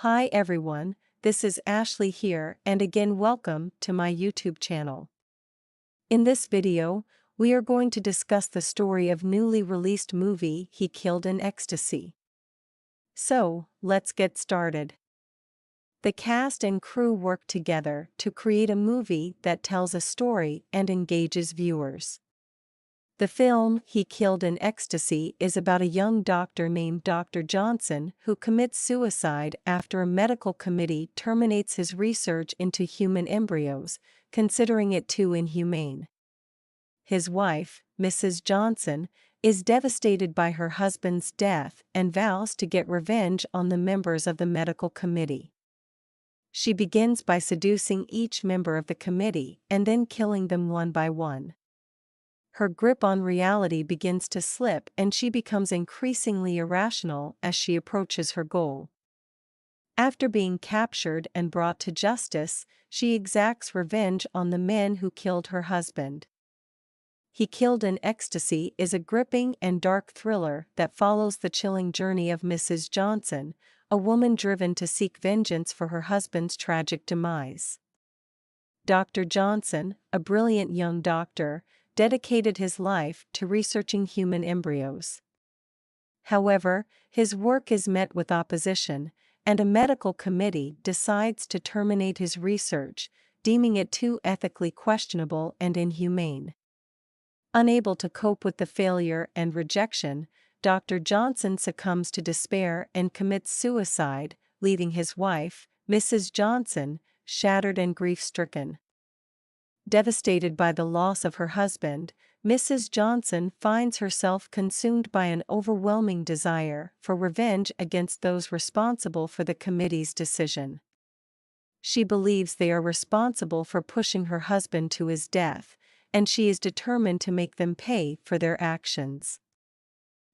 Hi everyone, this is Ashley here and again welcome to my YouTube channel. In this video, we are going to discuss the story of newly released movie He Killed in Ecstasy. So, let's get started. The cast and crew work together to create a movie that tells a story and engages viewers. The film, He Killed in Ecstasy, is about a young doctor named Dr. Johnson who commits suicide after a medical committee terminates his research into human embryos, considering it too inhumane. His wife, Mrs. Johnson, is devastated by her husband's death and vows to get revenge on the members of the medical committee. She begins by seducing each member of the committee and then killing them one by one. Her grip on reality begins to slip and she becomes increasingly irrational as she approaches her goal. After being captured and brought to justice, she exacts revenge on the men who killed her husband. He Killed in Ecstasy is a gripping and dark thriller that follows the chilling journey of Mrs. Johnson, a woman driven to seek vengeance for her husband's tragic demise. Dr. Johnson, a brilliant young doctor, dedicated his life to researching human embryos. However, his work is met with opposition, and a medical committee decides to terminate his research, deeming it too ethically questionable and inhumane. Unable to cope with the failure and rejection, Dr. Johnson succumbs to despair and commits suicide, leaving his wife, Mrs. Johnson, shattered and grief-stricken. Devastated by the loss of her husband, Mrs. Johnson finds herself consumed by an overwhelming desire for revenge against those responsible for the committee's decision. She believes they are responsible for pushing her husband to his death, and she is determined to make them pay for their actions.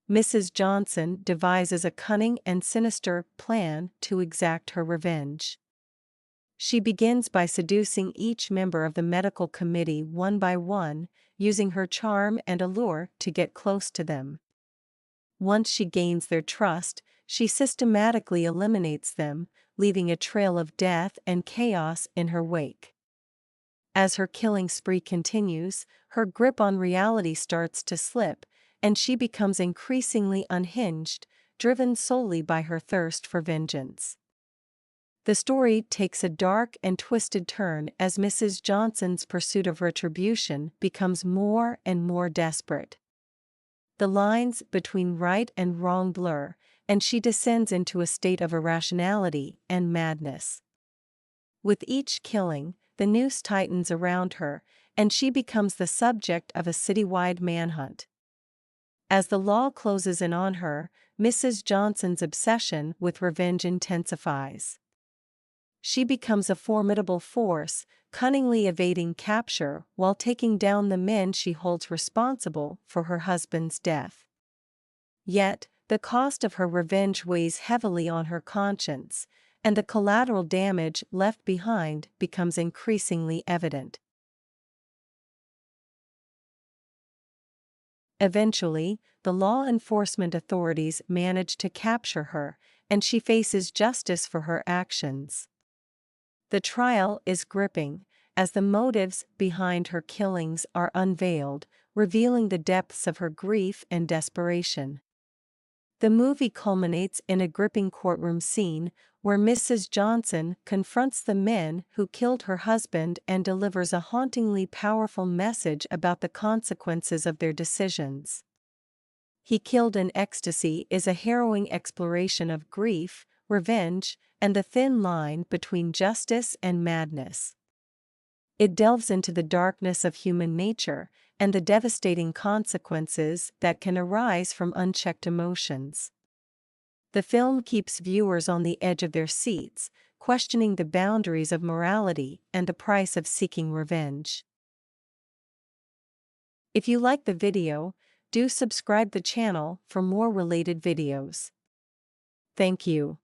Mrs. Johnson devises a cunning and sinister plan to exact her revenge. She begins by seducing each member of the medical committee one by one, using her charm and allure to get close to them. Once she gains their trust, she systematically eliminates them, leaving a trail of death and chaos in her wake. As her killing spree continues, her grip on reality starts to slip, and she becomes increasingly unhinged, driven solely by her thirst for vengeance. The story takes a dark and twisted turn as Mrs. Johnson's pursuit of retribution becomes more and more desperate. The lines between right and wrong blur, and she descends into a state of irrationality and madness. With each killing, the noose tightens around her, and she becomes the subject of a citywide manhunt. As the law closes in on her, Mrs. Johnson's obsession with revenge intensifies. She becomes a formidable force, cunningly evading capture while taking down the men she holds responsible for her husband's death. Yet, the cost of her revenge weighs heavily on her conscience, and the collateral damage left behind becomes increasingly evident. Eventually, the law enforcement authorities manage to capture her, and she faces justice for her actions. The trial is gripping, as the motives behind her killings are unveiled, revealing the depths of her grief and desperation. The movie culminates in a gripping courtroom scene where Mrs. Johnson confronts the men who killed her husband and delivers a hauntingly powerful message about the consequences of their decisions. He Killed in Ecstasy is a harrowing exploration of grief, revenge, and the thin line between justice and madness. It delves into the darkness of human nature and the devastating consequences that can arise from unchecked emotions. The film keeps viewers on the edge of their seats, questioning the boundaries of morality and the price of seeking revenge. If you like the video, do subscribe the channel for more related videos. Thank you.